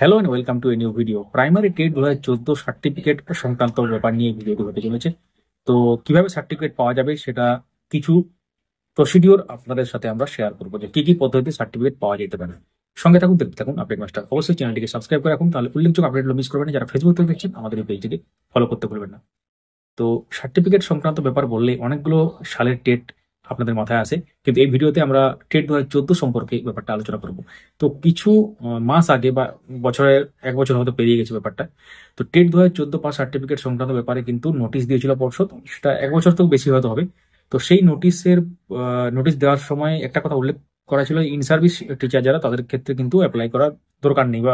Hello and welcome to a new video. Primary TET 2014 certificate সংক্রান্ত ব্যাপার নিয়ে ভিডিওটি হতে চলেছে। তো কিভাবে সার্টিফিকেট পাওয়া যাবে সেটা কিছু প্রসিডিওর আপনাদের সাথে আমরা শেয়ার করবো, যে কি কি পদ্ধতিতে সার্টিফিকেট পাওয়া যেতে পারে। সঙ্গে থাকুন, দেখতে থাকুন আপডেট মাস্টার। অবশ্যই চ্যানেলটিকে সাবস্ক্রাইব করে রাখুন, তাহলে উল্লেখযোগ্য আপডেটগুলো মিস করবেন না। যারা ফেসবুক থেকে দেখছেন আমাদের এই পেজটিকে ফলো করতে ভুলবেন না। তো সার্টিফিকেট সংক্রান্ত ব্যাপার বললে অনেকগুলো সালের টেট আপনাদের মাথায় আসে, কিন্তু এই ভিডিওতে আমরা টেট 2014 সম্পর্কে ব্যাপারটা আলোচনা করব। তো কিছু মাস আগে বা বছরের এক বছর হয়তো পেরিয়ে গেছে ব্যাপারটা। তো টেট 2014 পাস সার্টিফিকেট সংক্রান্ত ব্যাপারে কিন্তু নোটিশ দিয়েছিল পর্ষদ, সেটা এক বছর তো বেশি হয়তো হবে। তো সেই নোটিশ দেওয়ার সময় একটা কথা উল্লেখ করা ছিল, ইন সার্ভিস টিচার যারা, তাদের ক্ষেত্রে কিন্তু অ্যাপ্লাই করার দরকার নেই বা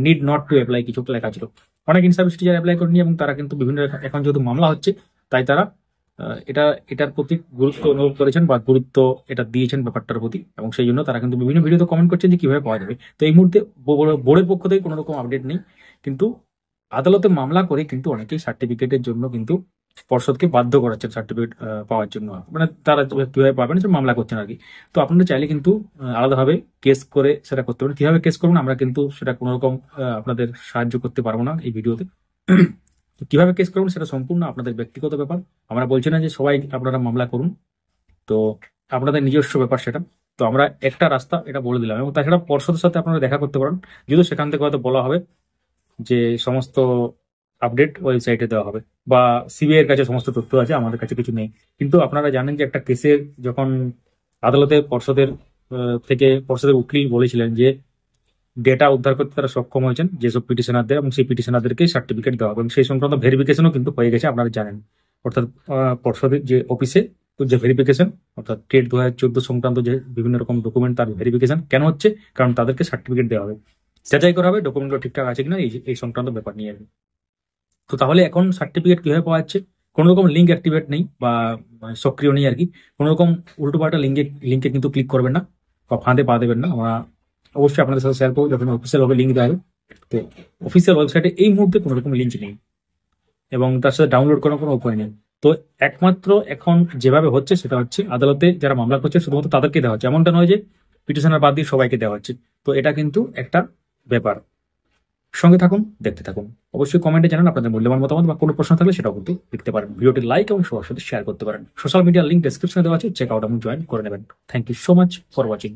নিড নট টু অ্যাপ্লাই, কিছু একটা লেখা ছিল। অনেক ইন সার্ভিস টিচার অ্যাপ্লাই করেনি এবং তারা কিন্তু বিভিন্ন, এখন যেহেতু মামলা হচ্ছে তাই তারা এটার প্রতি গুরুত্ব অনুভব করেছেন বা গুরুত্ব এটা দিয়েছেন ব্যাপারটার প্রতি, এবং সেই জন্য তারা কিন্তু বিভিন্ন ভিডিওতে কমেন্ট করছেন যে কিভাবে পাওয়া যাবে। তো এই মুহূর্তে বোর্ডের পক্ষ থেকে কোনো রকম আপডেট নেই, কিন্তু আদালতে মামলা করে কিন্তু অনেকেই সার্টিফিকেটের জন্য কিন্তু পর্ষদকে বাধ্য করাচ্ছেন সার্টিফিকেট পাওয়ার জন্য। মানে তারা কিভাবে পাবেন সেটা মামলা করছেন আর কি। তো আপনারা চাইলে কিন্তু আলাদাভাবে কেস করে সেটা করতে পারেন। কিভাবে কেস করবেন আমরা কিন্তু সেটা কোনো রকম আপনাদের সাহায্য করতে পারবো না এই ভিডিওতে। তো কিভাবে কেস করবেন সেটা সম্পূর্ণ আপনাদের ব্যক্তিগত ব্যাপার। আমরা বলছি না যে সবাই আপনারা মামলা করুন, তো আপনাদের নিজস্ব ব্যাপার সেটা। তো আমরা একটা রাস্তা এটা বলে দিলাম, এবং তাছাড়া পর্ষদের সাথে আপনারা দেখা করতে পারেন, যদিও সেখান থেকে হয়তো বলা হবে যে সমস্ত আপডেট ওয়েবসাইটে দেওয়া হবে বা সিবিআই এর কাছে সমস্ত তথ্য আছে, আমাদের কাছে কিছু নেই। কিন্তু আপনারা জানেন যে একটা কেসের যখন আদালতে পর্ষদের উকিল বলেছিলেন যে ডেটা উদ্ধার করতে তারা সক্ষম হয়েছেন যেসব পিটিশনারদের, এবং সেই পিটিশনারদেরকে সার্টিফিকেট দেওয়া হবে, এবং সেই সংক্রান্ত ভেরিফিকেশনও কিন্তু হয়ে গেছে, আপনারা জানেন। অর্থাৎ পর্ষদের যে অফিসে যে ভেরিফিকেশন, অর্থাৎ টেট 2014 সংক্রান্ত যে বিভিন্ন রকম ডকুমেন্ট, তার ভেরিফিকেশন কেন হচ্ছে? কারণ তাদেরকে সার্টিফিকেট দেওয়া হবে, যাচাই করা হবে ডকুমেন্টগুলো ঠিকঠাক আছে কিনা এই সংক্রান্ত ব্যাপার নিয়ে। তো তাহলে এখন সার্টিফিকেট কিভাবে পাওয়া যাচ্ছে? কোনো রকম লিঙ্ক অ্যাক্টিভেট নেই বা সক্রিয় নেই আর কি। কোনো রকম উল্টোপাল্টা লিঙ্কে কিন্তু ক্লিক করবেন না বা ফাঁদে পা দেবেন না। আমরা অবশ্যই আপনাদের সাথে শেয়ার করবো যখন অফিসিয়াল ভাবে লিঙ্ক দেওয়া হবে। তো অফিসিয়াল ওয়েবসাইটে এই মুহূর্তে কোনো রকম লিঙ্ক নেই এবং তার সাথে ডাউনলোড করার কোনো উপায় নেই। তো একমাত্র এখন যেভাবে হচ্ছে সেটা হচ্ছে আদালতে যারা মামলা করছে শুধুমাত্র তাদেরকে দেওয়া হচ্ছে, এমনটা নয় যে পিটিশনার বাদ দিয়ে সবাইকে দেওয়া হচ্ছে। তো এটা কিন্তু একটা ব্যাপার। সঙ্গে থাকুন, দেখতে থাকুন। অবশ্যই কমেন্টে জানান আপনাদের মূল্যবান মতামত, বা কোনো প্রশ্ন থাকলে সেটাও কিন্তু লিখতে পারেন। ভিডিওটি লাইক এবং সবার সাথে শেয়ার করতে পারেন। সোশ্যাল মিডিয়ার লিঙ্ক ডেসক্রিপশনে দেওয়া আছে, চেক আউট এবং জয়েন করে নেবেন। Thank you so much for watching.